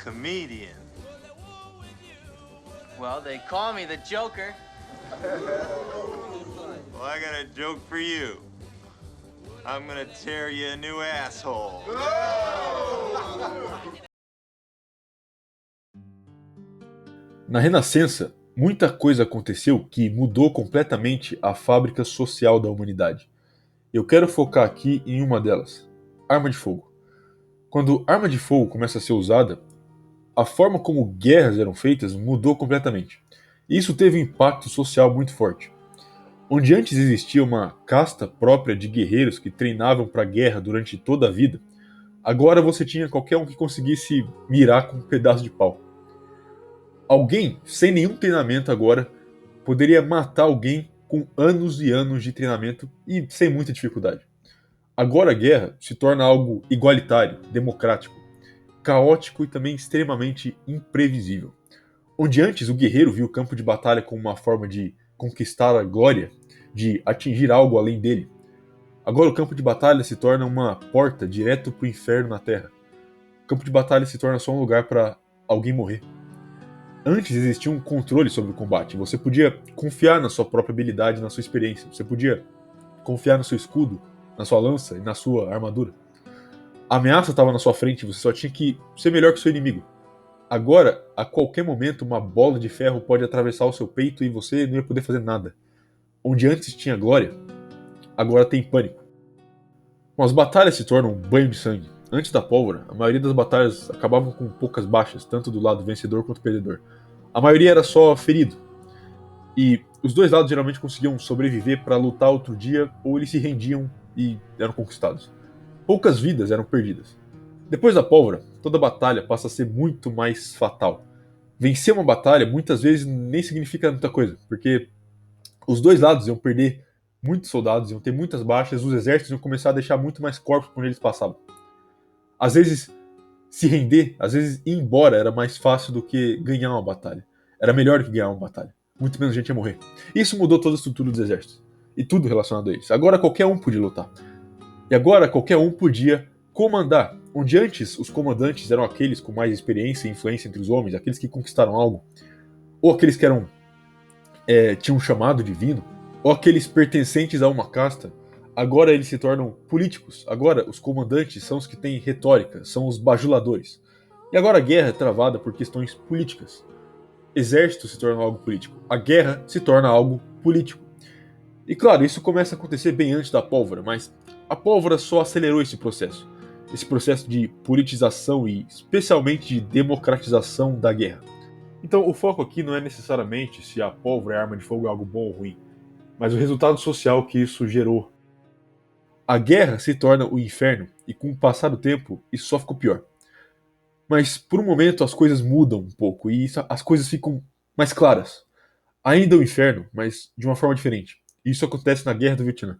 comedian. Well, they call me the Joker. Well, I got a joke for you. I'm gonna tear you a new asshole. Na Renascença, muita coisa aconteceu que mudou completamente a fábrica social da humanidade. Eu quero focar aqui em uma delas: arma de fogo. Quando arma de fogo começa a ser usada, a forma como guerras eram feitas mudou completamente. E isso teve um impacto social muito forte. Onde antes existia uma casta própria de guerreiros que treinavam para a guerra durante toda a vida, agora você tinha qualquer um que conseguisse mirar com um pedaço de pau. Alguém sem nenhum treinamento agora poderia matar alguém com anos e anos de treinamento e sem muita dificuldade. Agora a guerra se torna algo igualitário, democrático, caótico e também extremamente imprevisível. Onde antes o guerreiro viu o campo de batalha como uma forma de conquistar a glória, de atingir algo além dele, agora o campo de batalha se torna uma porta direto para o inferno na Terra. O campo de batalha se torna só um lugar para alguém morrer. Antes existia um controle sobre o combate. Você podia confiar na sua própria habilidade, na sua experiência. Você podia confiar no seu escudo, na sua lança e na sua armadura. A ameaça estava na sua frente, você só tinha que ser melhor que o seu inimigo. Agora, a qualquer momento, uma bola de ferro pode atravessar o seu peito e você não ia poder fazer nada. Onde antes tinha glória, agora tem pânico. Bom, as batalhas se tornam um banho de sangue. Antes da pólvora, a maioria das batalhas acabavam com poucas baixas, tanto do lado vencedor quanto perdedor. A maioria era só ferido. E os dois lados geralmente conseguiam sobreviver para lutar outro dia, ou eles se rendiam e eram conquistados. Poucas vidas eram perdidas. Depois da pólvora, toda batalha passa a ser muito mais fatal. Vencer uma batalha muitas vezes nem significa muita coisa, porque os dois lados iam perder muitos soldados, iam ter muitas baixas, os exércitos iam começar a deixar muito mais corpos por onde eles passavam. Às vezes, se render, às vezes ir embora era mais fácil do que ganhar uma batalha. Era melhor do que ganhar uma batalha. Muito menos gente ia morrer. Isso mudou toda a estrutura dos exércitos. E tudo relacionado a eles. Agora qualquer um podia lutar. E agora qualquer um podia comandar. Onde antes os comandantes eram aqueles com mais experiência e influência entre os homens, aqueles que conquistaram algo, ou aqueles que tinham um chamado divino, ou aqueles pertencentes a uma casta, agora eles se tornam políticos. Agora os comandantes são os que têm retórica, são os bajuladores. E agora a guerra é travada por questões políticas. Exército se torna algo político. A guerra se torna algo político. E claro, isso começa a acontecer bem antes da pólvora, mas a pólvora só acelerou esse processo. Esse processo de politização e especialmente de democratização da guerra. Então o foco aqui não é necessariamente se a pólvora e a arma de fogo é algo bom ou ruim, mas o resultado social que isso gerou. A guerra se torna o inferno e com o passar do tempo isso só ficou pior. Mas por um momento as coisas mudam um pouco e as coisas ficam mais claras. Ainda é o inferno, mas de uma forma diferente. Isso acontece na Guerra do Vietnã.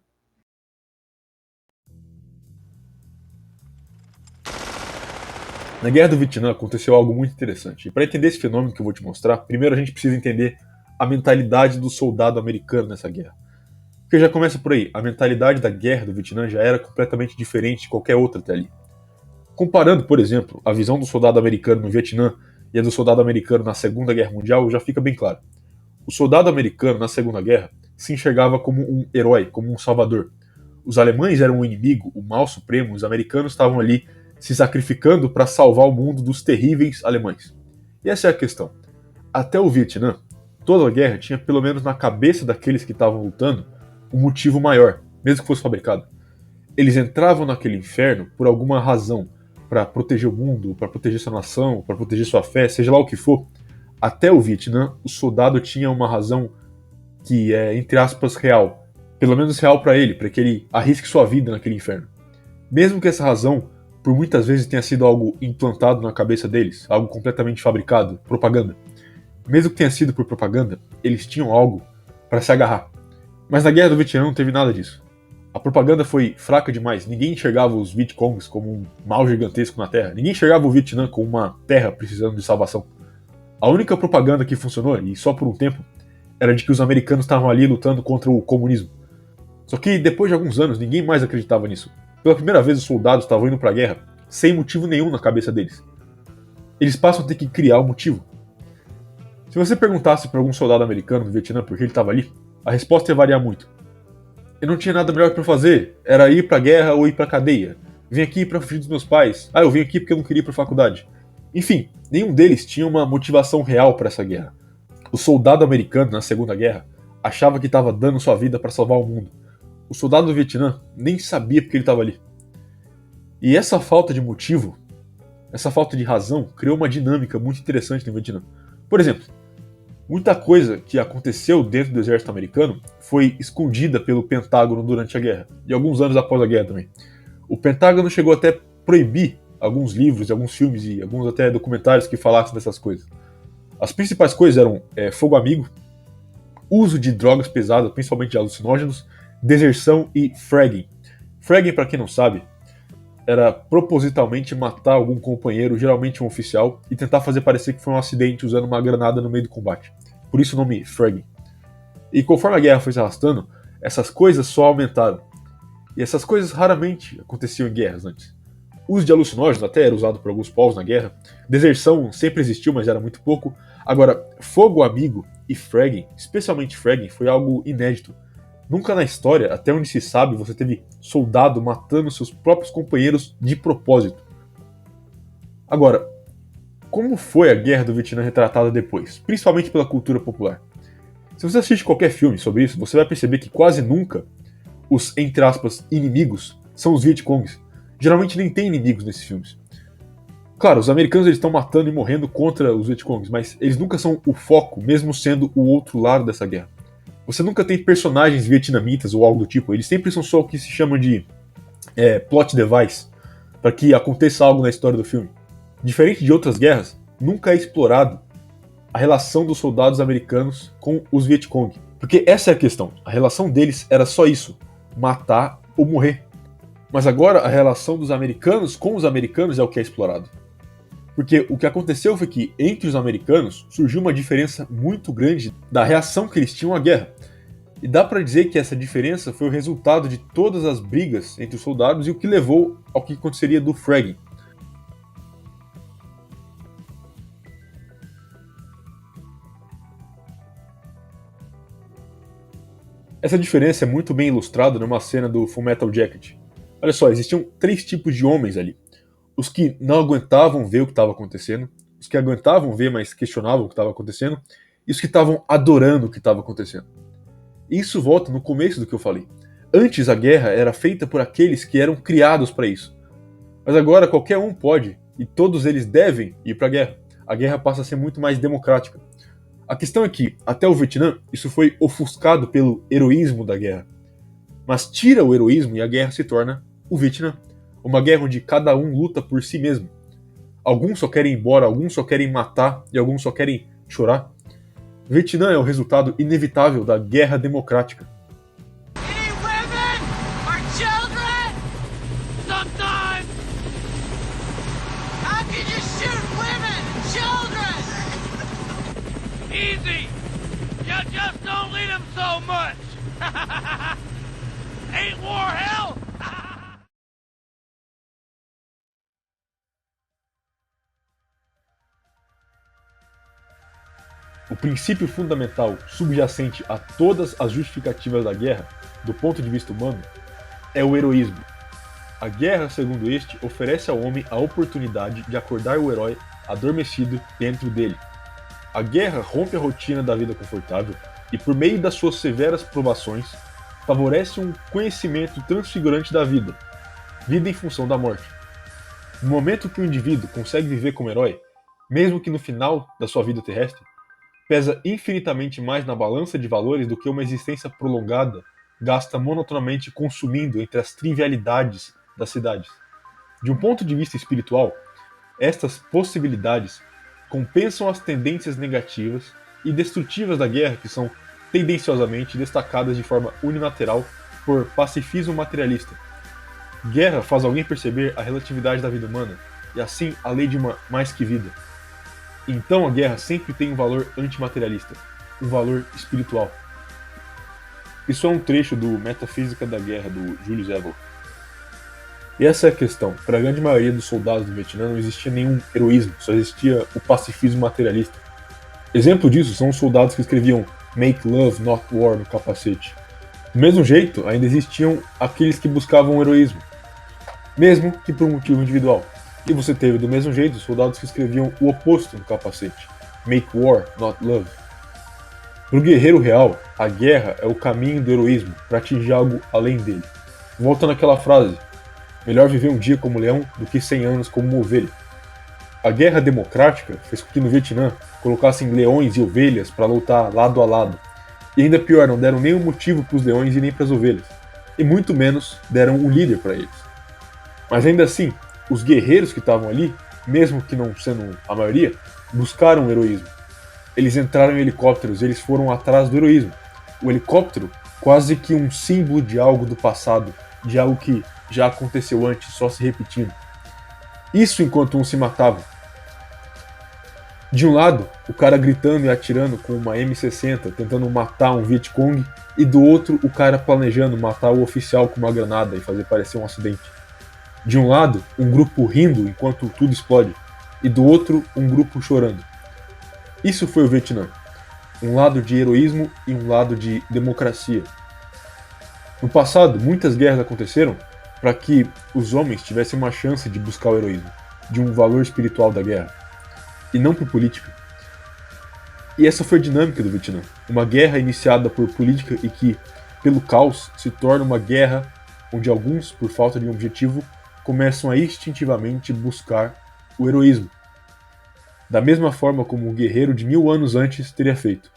Na Guerra do Vietnã aconteceu algo muito interessante. E para entender esse fenômeno que eu vou te mostrar, primeiro a gente precisa entender a mentalidade do soldado americano nessa guerra. Porque já começa por aí, a mentalidade da Guerra do Vietnã já era completamente diferente de qualquer outra até ali. Comparando, por exemplo, a visão do soldado americano no Vietnã e a do soldado americano na Segunda Guerra Mundial, já fica bem claro. O soldado americano na Segunda Guerra se enxergava como um herói, como um salvador. Os alemães eram o inimigo, o mal supremo, os americanos estavam ali se sacrificando para salvar o mundo dos terríveis alemães. E essa é a questão. Até o Vietnã, toda a guerra tinha pelo menos na cabeça daqueles que estavam lutando um motivo maior, mesmo que fosse fabricado. Eles entravam naquele inferno por alguma razão, para proteger o mundo, para proteger sua nação, para proteger sua fé, seja lá o que for. Até o Vietnã, o soldado tinha uma razão que é, entre aspas, real. Pelo menos real para que ele arrisque sua vida naquele inferno. Mesmo que essa razão, por muitas vezes, tenha sido algo implantado na cabeça deles, algo completamente fabricado, propaganda. Mesmo que tenha sido por propaganda, eles tinham algo para se agarrar. Mas na Guerra do Vietnã não teve nada disso. A propaganda foi fraca demais, ninguém enxergava os Vietcongs como um mal gigantesco na Terra, ninguém enxergava o Vietnã como uma terra precisando de salvação. A única propaganda que funcionou, e só por um tempo, era de que os americanos estavam ali lutando contra o comunismo. Só que depois de alguns anos, ninguém mais acreditava nisso. Pela primeira vez os soldados estavam indo para a guerra sem motivo nenhum na cabeça deles. eles passam a ter que criar o motivo. Se você perguntasse para algum soldado americano do Vietnã por que ele estava ali, a resposta ia variar muito. Eu não tinha nada melhor para fazer, era ir para a guerra ou ir para a cadeia. Vim aqui para fugir dos meus pais. Eu vim aqui porque eu não queria ir para a faculdade. Enfim, nenhum deles tinha uma motivação real para essa guerra. O soldado americano na Segunda Guerra achava que estava dando sua vida para salvar o mundo. O soldado do Vietnã nem sabia porque ele estava ali. E essa falta de motivo, essa falta de razão, criou uma dinâmica muito interessante no Vietnã. Por exemplo, muita coisa que aconteceu dentro do exército americano foi escondida pelo Pentágono durante a guerra, e alguns anos após a guerra também. O Pentágono chegou até a proibir alguns livros, alguns filmes e alguns até documentários que falassem dessas coisas. As principais coisas eram fogo amigo, uso de drogas pesadas, principalmente de alucinógenos, deserção e fragging. Fragging, para quem não sabe, era propositalmente matar algum companheiro, geralmente um oficial, e tentar fazer parecer que foi um acidente usando uma granada no meio do combate. Por isso o nome fragging. E conforme a guerra foi se arrastando, essas coisas só aumentaram. E essas coisas raramente aconteciam em guerras antes. O uso de alucinógenos até era usado por alguns povos na guerra. Deserção sempre existiu, mas era muito pouco. Agora, fogo amigo e fragging, especialmente fragging, foi algo inédito. Nunca na história, até onde se sabe, você teve soldado matando seus próprios companheiros de propósito. Agora, como foi a guerra do Vietnã retratada depois, principalmente pela cultura popular? Se você assiste qualquer filme sobre isso, você vai perceber que quase nunca os, entre aspas, inimigos são os Vietcongs. Geralmente nem tem inimigos nesses filmes. Claro, os americanos eles estão matando e morrendo contra os Vietcongs, mas eles nunca são o foco, mesmo sendo o outro lado dessa guerra. Você nunca tem personagens vietnamitas ou algo do tipo, eles sempre são só o que se chama de plot device, para que aconteça algo na história do filme. Diferente de outras guerras, nunca é explorado a relação dos soldados americanos com os Vietcong. Porque essa é a questão, a relação deles era só isso, matar ou morrer. Mas agora a relação dos americanos com os americanos é o que é explorado. Porque o que aconteceu foi que, entre os americanos, surgiu uma diferença muito grande da reação que eles tinham à guerra. E dá pra dizer que essa diferença foi o resultado de todas as brigas entre os soldados e o que levou ao que aconteceria do fragging. Essa diferença é muito bem ilustrada numa cena do Fullmetal Jacket. Olha só, existiam 3 tipos de homens ali. Os que não aguentavam ver o que estava acontecendo, os que aguentavam ver, mas questionavam o que estava acontecendo, e os que estavam adorando o que estava acontecendo. Isso volta no começo do que eu falei. Antes a guerra era feita por aqueles que eram criados para isso. Mas agora qualquer um pode, e todos eles devem ir para a guerra. A guerra passa a ser muito mais democrática. A questão é que, até o Vietnã, isso foi ofuscado pelo heroísmo da guerra. Mas tira o heroísmo e a guerra se torna o Vietnã. Uma guerra onde cada um luta por si mesmo. Alguns só querem ir embora, alguns só querem matar e alguns só querem chorar. O Vietnã é o resultado inevitável da guerra democrática. Easy! You just don't lead them so much! Ain't war hell? O princípio fundamental subjacente a todas as justificativas da guerra, do ponto de vista humano, é o heroísmo. A guerra, segundo este, oferece ao homem a oportunidade de acordar o herói adormecido dentro dele. A guerra rompe a rotina da vida confortável e, por meio das suas severas provações, favorece um conhecimento transfigurante da vida, vida em função da morte. No momento que o indivíduo consegue viver como herói, mesmo que no final da sua vida terrestre, pesa infinitamente mais na balança de valores do que uma existência prolongada gasta monotonamente consumindo entre as trivialidades das cidades. De um ponto de vista espiritual, estas possibilidades compensam as tendências negativas e destrutivas da guerra que são tendenciosamente destacadas de forma unilateral por pacifismo materialista. Guerra faz alguém perceber a relatividade da vida humana e assim a lei de uma mais que vida. Então a guerra sempre tem um valor antimaterialista, um valor espiritual. Isso é um trecho do Metafísica da Guerra, do Julius Evola. E essa é a questão. Para a grande maioria dos soldados do Vietnã não existia nenhum heroísmo, só existia o pacifismo materialista. Exemplo disso são os soldados que escreviam Make Love, Not War no capacete. Do mesmo jeito, ainda existiam aqueles que buscavam o heroísmo, mesmo que por um motivo individual. E você teve do mesmo jeito os soldados que escreviam o oposto no capacete, Make War, Not Love. Para o guerreiro real, a guerra é o caminho do heroísmo para atingir algo além dele. Volta naquela frase, melhor viver um dia como leão do que 100 anos como uma ovelha. A guerra democrática fez com que no Vietnã colocassem leões e ovelhas para lutar lado a lado. E ainda pior, não deram nenhum motivo para os leões e nem para as ovelhas. E muito menos deram um líder para eles. Mas ainda assim, os guerreiros que estavam ali, mesmo que não sendo a maioria, buscaram o heroísmo. Eles entraram em helicópteros e eles foram atrás do heroísmo. O helicóptero, quase que um símbolo de algo do passado, de algo que já aconteceu antes, só se repetindo. Isso enquanto uns se matavam. De um lado, o cara gritando e atirando com uma M60, tentando matar um Vietcong, e do outro, o cara planejando matar o oficial com uma granada e fazer parecer um acidente. De um lado, um grupo rindo enquanto tudo explode, e do outro, um grupo chorando. Isso foi o Vietnã. Um lado de heroísmo e um lado de democracia. No passado, muitas guerras aconteceram para que os homens tivessem uma chance de buscar o heroísmo, de um valor espiritual da guerra, e não por política. E essa foi a dinâmica do Vietnã. Uma guerra iniciada por política e que, pelo caos, se torna uma guerra onde alguns, por falta de um objetivo, começam a instintivamente buscar o heroísmo, da mesma forma como um guerreiro de 1000 anos antes teria feito.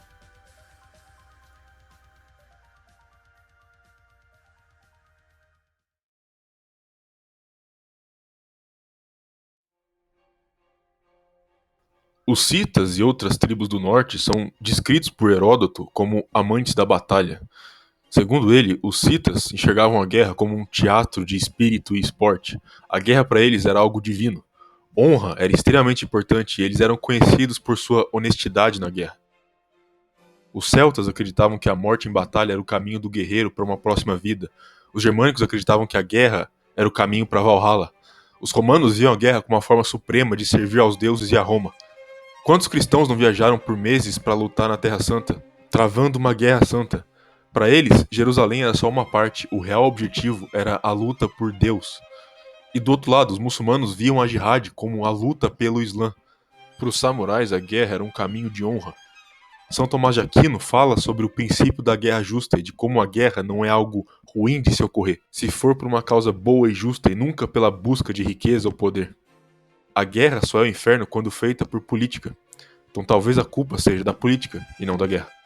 Os citas e outras tribos do norte são descritos por Heródoto como amantes da batalha. Segundo ele, os citas enxergavam a guerra como um teatro de espírito e esporte. A guerra para eles era algo divino. Honra era extremamente importante e eles eram conhecidos por sua honestidade na guerra. Os celtas acreditavam que a morte em batalha era o caminho do guerreiro para uma próxima vida. Os germânicos acreditavam que a guerra era o caminho para Valhalla. Os romanos viam a guerra como uma forma suprema de servir aos deuses e a Roma. Quantos cristãos não viajaram por meses para lutar na Terra Santa, travando uma guerra santa? Para eles, Jerusalém era só uma parte, o real objetivo era a luta por Deus. E do outro lado, os muçulmanos viam a jihad como a luta pelo Islã. Para os samurais, a guerra era um caminho de honra. São Tomás de Aquino fala sobre o princípio da guerra justa e de como a guerra não é algo ruim de se ocorrer, se for por uma causa boa e justa e nunca pela busca de riqueza ou poder. A guerra só é o inferno quando feita por política. Então talvez a culpa seja da política e não da guerra.